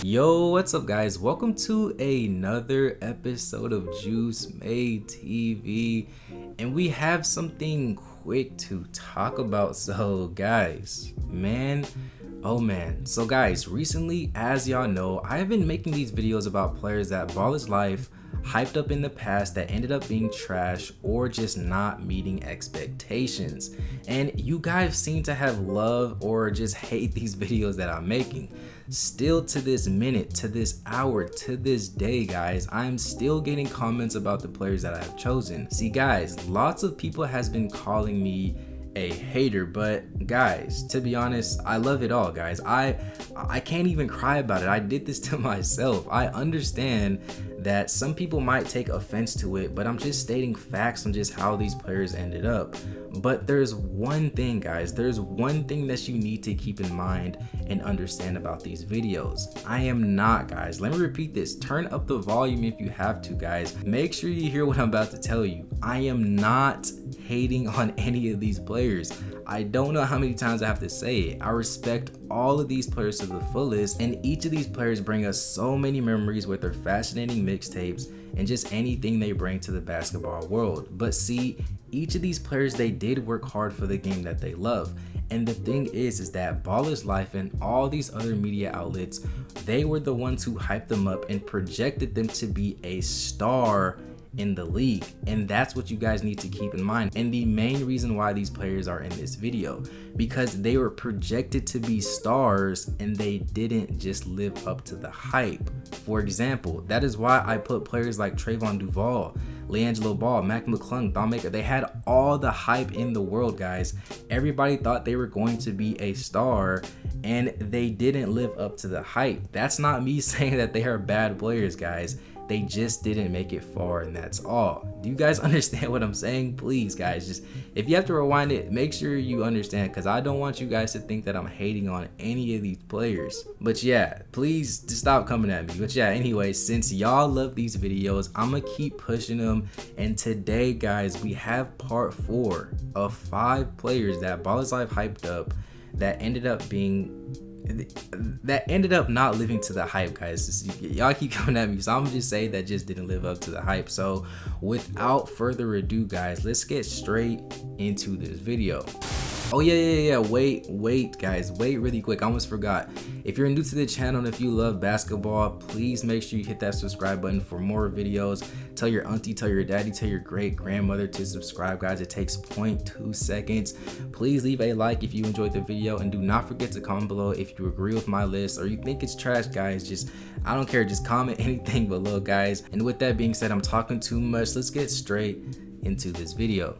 Yo, what's up guys? Welcome to another episode of Juice Made TV, and we have something quick to talk about. So guys, so guys, recently, as y'all know, I've been making these videos about players that Ball is Life hyped up in the past that ended up being trash or just not meeting expectations, and you guys seem to have love or just hate these videos that I'm making. Still to this minute, to this hour, to this day, guys, I'm still getting comments about the players that I have chosen. See guys, lots of people has been calling me a hater, but guys, to be honest, I love it all, guys. I can't even cry about it. I did this to myself. I understand that some people might take offense to it, but I'm just stating facts on just how these players ended up. But there's one thing, guys, there's one thing that you need to keep in mind and understand about these videos. I am not, guys, let me repeat this, turn up the volume if you have to, guys. Make sure you hear what I'm about to tell you. I am not hating on any of these players. I don't know how many times I have to say it. I respect all of these players to the fullest, and each of these players bring us so many memories with their fascinating mixtapes and just anything they bring to the basketball world. But see, each of these players, they did work hard for the game that they love. And the thing is that Ball is Life and all these other media outlets, they were the ones who hyped them up and projected them to be a star in the league, and that's what you guys need to keep in mind. And the main reason why these players are in this video, because they were projected to be stars and they didn't just live up to the hype. For example, that is why I put players like Trayvon Duval, LiAngelo Ball, Mac McClung, Thon Maker. They had all the hype in the world, guys. Everybody thought they were going to be a star and they didn't live up to the hype. That's not me saying that they are bad players, guys. They just didn't make it far, and that's all. Do you guys understand what I'm saying? Please, guys, just if you have to rewind it, make sure you understand, because I don't want you guys to think that I'm hating on any of these players. But yeah, please just stop coming at me. But yeah, anyway, since y'all love these videos, I'm gonna keep pushing them. And today, guys, we have part 4 of 5 players that Ball is Life hyped up that ended up not living to the hype, guys. Y'all keep coming at me, so I'm gonna just say that just didn't live up to the hype. So without further ado, guys, let's get straight into this video. Oh yeah, wait guys, wait really quick, I almost forgot. If you're new to the channel and if you love basketball, please make sure you hit that subscribe button for more videos. Tell your auntie, tell your daddy, tell your great grandmother to subscribe, guys. It takes 0.2 seconds. Please leave a like if you enjoyed the video, and do not forget to comment below if you agree with my list or you think it's trash, guys. Just, I don't care, just comment anything below, guys. And with that being said, I'm talking too much. Let's get straight into this video.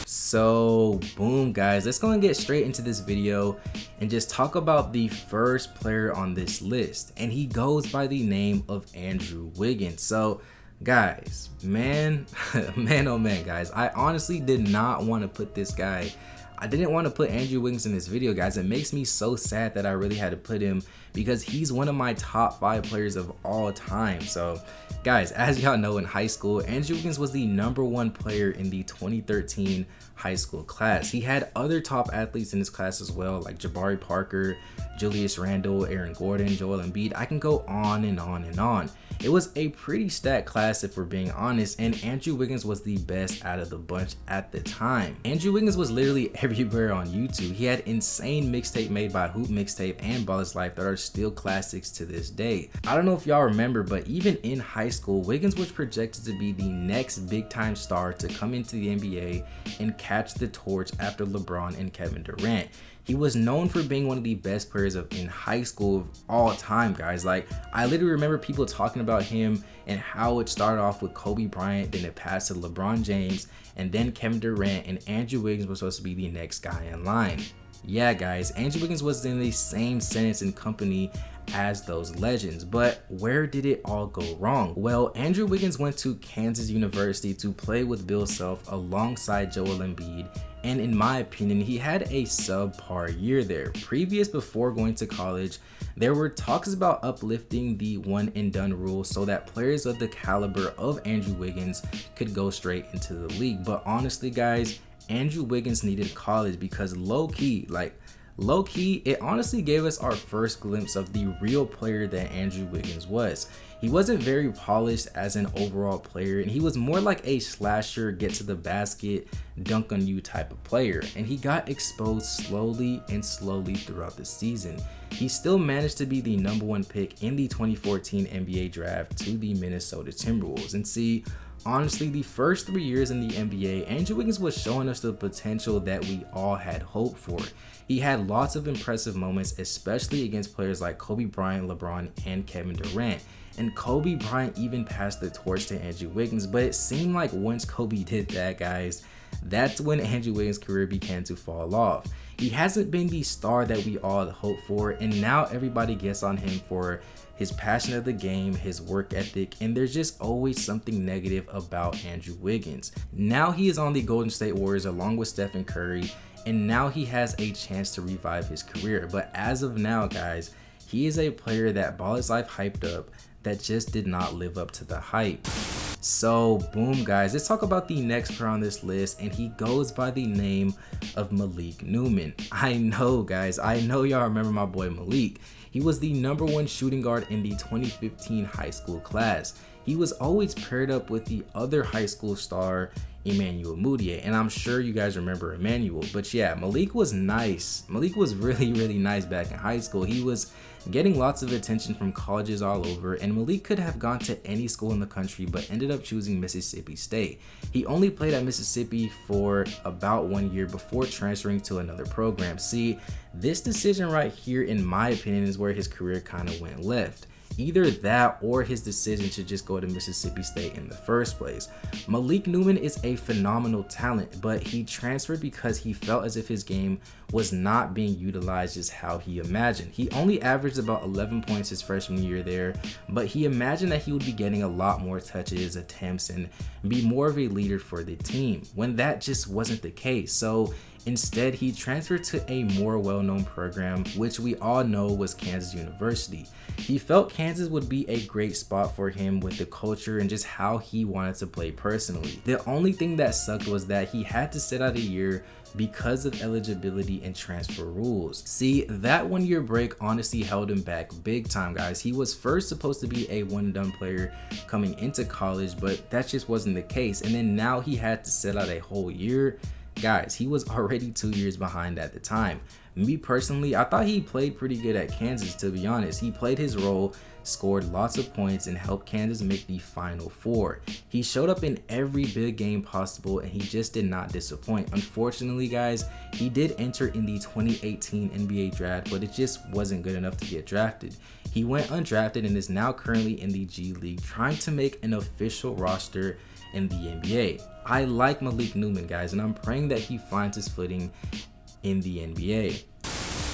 So boom, guys, let's go and get straight into this video and just talk about the first player on this list, and he goes by the name of Andrew Wiggins. So guys, man, oh man, guys, I honestly did not want to put this guy, I didn't want to put Andrew Wiggins in this video, guys. It makes me so sad that I really had to put him, because he's one of my top 5 players of all time. So guys, as y'all know, in high school, Andrew Wiggins was the #1 player in the 2013 high school class. He had other top athletes in his class as well, like Jabari Parker, Julius Randle, Aaron Gordon, Joel Embiid. I can go on and on and on. It was a pretty stacked class, if we're being honest, and Andrew Wiggins was the best out of the bunch at the time. Andrew Wiggins was literally everywhere on YouTube. He had insane mixtape made by Hoop Mixtape and Ball is Life that are still classics to this day. I don't know if y'all remember, but even in high school, Wiggins was projected to be the next big time star to come into the NBA and catch the torch after LeBron and Kevin Durant. He was known for being one of the best players in high school of all time, guys. Like, I literally remember people talking about him and how it started off with Kobe Bryant, then it passed to LeBron James, and then Kevin Durant, and Andrew Wiggins was supposed to be the next guy in line. Yeah, guys, Andrew Wiggins was in the same sentence and company as those legends, but where did it all go wrong? Well, Andrew Wiggins went to Kansas University to play with Bill Self alongside Joel Embiid, and in my opinion, he had a subpar year there. Before going to college, there were talks about uplifting the one and done rule so that players of the caliber of Andrew Wiggins could go straight into the league. But honestly, guys, Andrew Wiggins needed college, because low-key, like, Low-key, it honestly gave us our first glimpse of the real player that Andrew Wiggins was. He wasn't very polished as an overall player, and he was more like a slasher, get to the basket, dunk on you type of player, and he got exposed slowly throughout the season. He still managed to be the #1 pick in the 2014 NBA draft to the Minnesota Timberwolves. And see, honestly, the first 3 years in the NBA, Andrew Wiggins was showing us the potential that we all had hoped for. He had lots of impressive moments, especially against players like Kobe Bryant, LeBron, and Kevin Durant. And Kobe Bryant even passed the torch to Andrew Wiggins, but it seemed like once Kobe did that, guys, that's when Andrew Wiggins' career began to fall off. He hasn't been the star that we all hoped for, and now everybody gets on him for his passion of the game, his work ethic, and there's just always something negative about Andrew Wiggins. Now he is on the Golden State Warriors along with Stephen Curry, and now he has a chance to revive his career. But as of now, guys, he is a player that BALLISLIFE hyped up that just did not live up to the hype. So boom, guys, let's talk about the next player on this list, and he goes by the name of Malik Newman. I know, guys, I know y'all remember my boy Malik. He was the #1 shooting guard in the 2015 high school class. He was always paired up with the other high school star, Emmanuel Mudiay, and I'm sure you guys remember Emmanuel. But yeah, Malik was nice. Malik was really nice back in high school. He was getting lots of attention from colleges all over, and Malik could have gone to any school in the country but ended up choosing Mississippi State. He only played at Mississippi for about 1 year before transferring to another program. See, this decision right here, in my opinion, is where his career kind of went left. Either that or his decision to just go to Mississippi State in the first place. Malik Newman is a phenomenal talent, but he transferred because he felt as if his game was not being utilized just how he imagined. He only averaged about 11 points his freshman year there, but he imagined that he would be getting a lot more touches, attempts, and be more of a leader for the team, when that just wasn't the case. So instead, he transferred to a more well-known program, which we all know was Kansas University. He felt Kansas would be a great spot for him with the culture and just how he wanted to play personally. The only thing that sucked was that he had to sit out a year because of eligibility and transfer rules. See, that 1 year break honestly held him back big time, guys. He was first supposed to be a one-and-done player coming into college, but that just wasn't the case. And then now he had to sit out a whole year. Guys, he was already 2 years behind at the time. Me personally, I thought he played pretty good at Kansas, to be honest. He played his role, scored lots of points, and helped Kansas make the Final Four. He showed up in every big game possible, and he just did not disappoint. Unfortunately, guys, he did enter in the 2018 NBA draft, but it just wasn't good enough to get drafted. He went undrafted and is now currently in the G League, trying to make an official roster in the NBA. I like Malik Newman, guys, and I'm praying that he finds his footing in the NBA.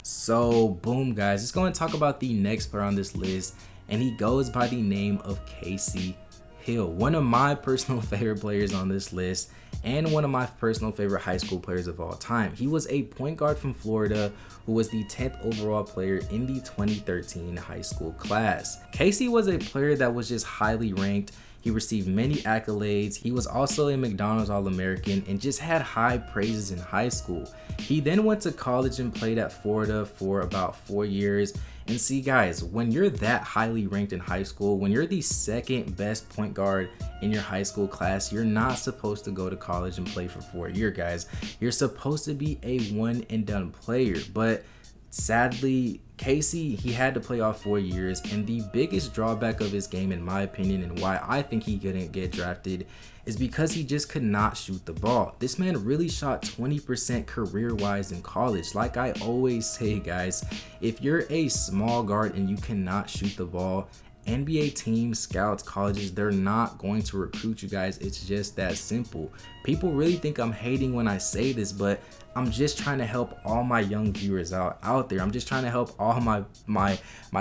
So boom, guys, let's go and talk about the next player on this list, and he goes by the name of Kasey Hill, one of my personal favorite players on this list and one of my personal favorite high school players of all time. He was a point guard from Florida who was the 10th overall player in the 2013 high school class. Kasey was a player that was just highly ranked. He received many accolades. He was also a McDonald's All-American and just had high praises in high school. He then went to college and played at Florida for about 4 years. And see, guys, when you're that highly ranked in high school, when you're the second best point guard in your high school class, you're not supposed to go to college and play for 4 years, guys. You're supposed to be a one and done player. But sadly, Kasey, he had to play all 4 years, and the biggest drawback of his game, in my opinion, and why I think he couldn't get drafted, is because he just could not shoot the ball. This man really shot 20% career-wise in college. Like I always say, guys, if you're a small guard and you cannot shoot the ball, NBA teams, scouts, colleges, they're not going to recruit you, guys. It's just that simple. People really think I'm hating when I say this, but I'm just trying to help all my young viewers out there. I'm just trying to help all my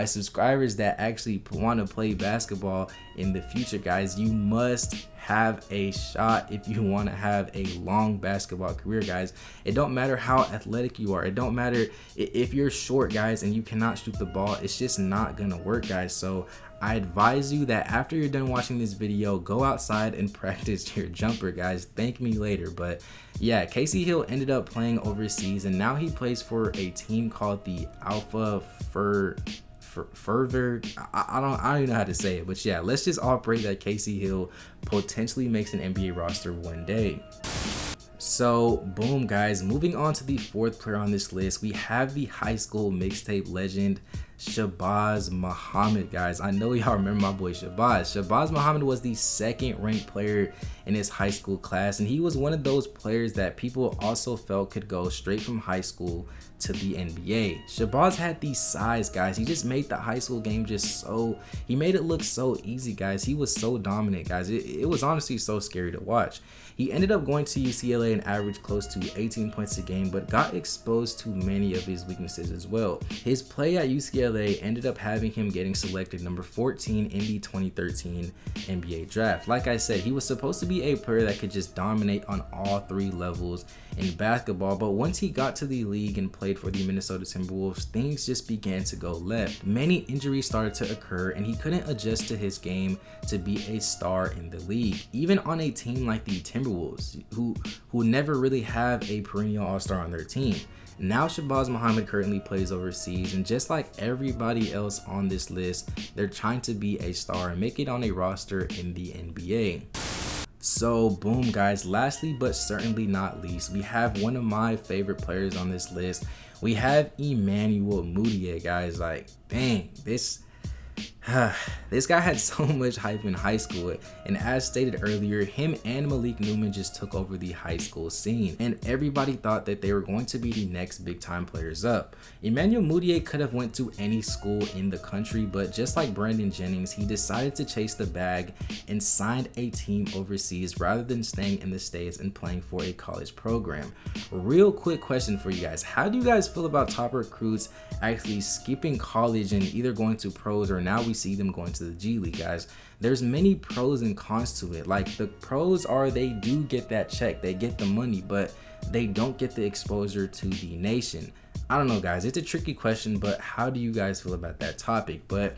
subscribers that actually want to play basketball in the future, guys. You must have a shot if you want to have a long basketball career, guys. It don't matter how athletic you are. It don't matter if you're short, guys, and you cannot shoot the ball. It's just not gonna work, guys. So I advise you that after you're done watching this video, go outside and practice your jumper, guys. Thank me later. But yeah, Kasey Hill ended up playing playing overseas, and now he plays for a team called the Alpha Further. I don't even know how to say it, but yeah, let's just all pray that Kasey Hill potentially makes an NBA roster one day. So boom guys, moving on to the fourth player on this list, we have the high school mixtape legend Shabazz Muhammad. Guys, I know y'all remember my boy Shabazz Muhammad was the second ranked player in his high school class, and he was one of those players that people also felt could go straight from high school to the NBA. Shabazz had the size, guys. He just made the high school game he made it look so easy, guys. He was so dominant, guys. It was honestly so scary to watch. He ended up going to UCLA and averaged close to 18 points a game, but got exposed to many of his weaknesses as well. His play at UCLA ended up having him getting selected number 14 in the 2013 NBA draft. Like I said, he was supposed to be a player that could just dominate on all three levels in basketball, but once he got to the league and played for the Minnesota Timberwolves, things just began to go left. Many injuries started to occur, and he couldn't adjust to his game to be a star in the league, even on a team like the Timberwolves, who never really have a perennial all-star on their team. Now Shabazz Muhammad currently plays overseas, and just like everybody else on this list, they're trying to be a star and make it on a roster in the NBA. So boom guys, lastly but certainly not least, we have one of my favorite players on this list. We have Emmanuel Mudiay, guys. Like, dang, this guy had so much hype in high school, and as stated earlier, him and Malik Newman just took over the high school scene, and everybody thought that they were going to be the next big time players up. Emmanuel Mudiay could have went to any school in the country, but just like Brandon Jennings, he decided to chase the bag and signed a team overseas rather than staying in the States and playing for a college program. Real quick question for you guys: how do you guys feel about top recruits actually skipping college and either going to pros, or now we see them going to the G League? Guys, there's many pros and cons to it. Like, the pros are they do get that check, they get the money, but they don't get the exposure to the nation. I don't know guys, it's a tricky question, but how do you guys feel about that topic? But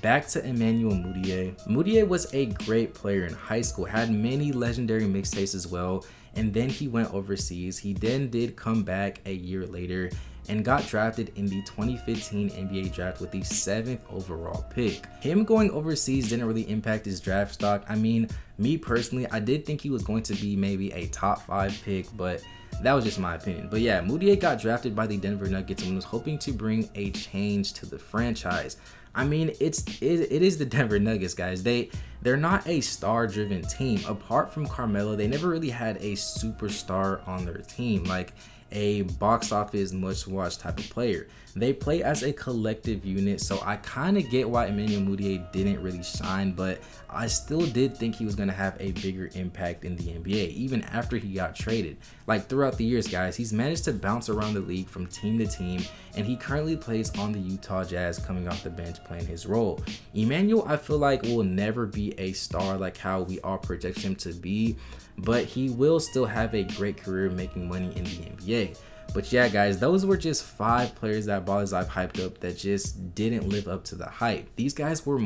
back to Emmanuel Mudiay. Mudiay was a great player in high school, had many legendary mixtapes as well, and then he went overseas. He then did come back a year later and got drafted in the 2015 NBA draft with the 7th overall pick. Him going overseas didn't really impact his draft stock. I mean, me personally, I did think he was going to be maybe a top 5 pick, but that was just my opinion. But yeah, Mudiay got drafted by the Denver Nuggets and was hoping to bring a change to the franchise. I mean, it is the Denver Nuggets, guys. They're not a star-driven team. Apart from Carmelo, they never really had a superstar on their team, like a box office much-watched type of player. They play as a collective unit, so I kind of get why Emmanuel Mudiay didn't really shine, but I still did think he was going to have a bigger impact in the NBA, even after he got traded. Like, throughout the years, guys, he's managed to bounce around the league from team to team, and he currently plays on the Utah Jazz, coming off the bench playing his role. Emmanuel, I feel like, will never be a star like how we all project him to be, but he will still have a great career making money in the NBA. But yeah guys, those were just 5 players that BALLISLIFE hyped up that just didn't live up to the hype. These guys on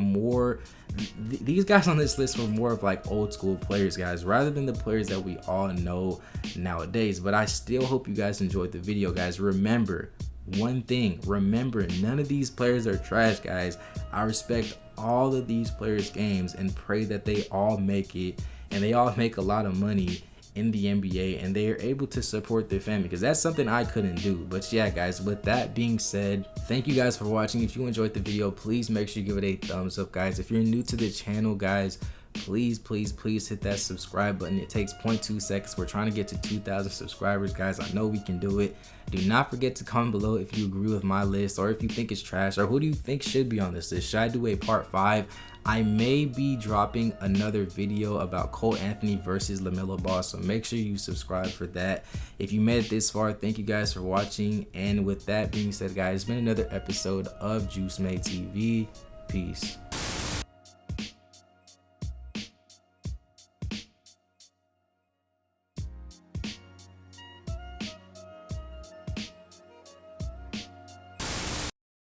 this list were more of like old school players, guys, rather than the players that we all know nowadays. But I still hope you guys enjoyed the video, guys. Remember one thing, none of these players are trash, guys. I respect all of these players' games and pray that they all make it and they all make a lot of money in the NBA and they are able to support their family, because that's something I couldn't do. But yeah guys, with that being said, thank you guys for watching. If you enjoyed the video, please make sure you give it a thumbs up, guys. If you're new to the channel, guys, please hit that subscribe button. It takes 0.2 seconds. We're trying to get to 2,000 subscribers, guys. I know we can do it. Do not forget to comment below if you agree with my list, or if you think it's trash, or who do you think should be on this list. Should I do a part 5? I may be dropping another video about Cole Anthony versus LaMelo Ball, so make sure you subscribe for that. If you made it this far, thank you guys for watching. And with that being said, guys, it's been another episode of Juice Made TV. Peace.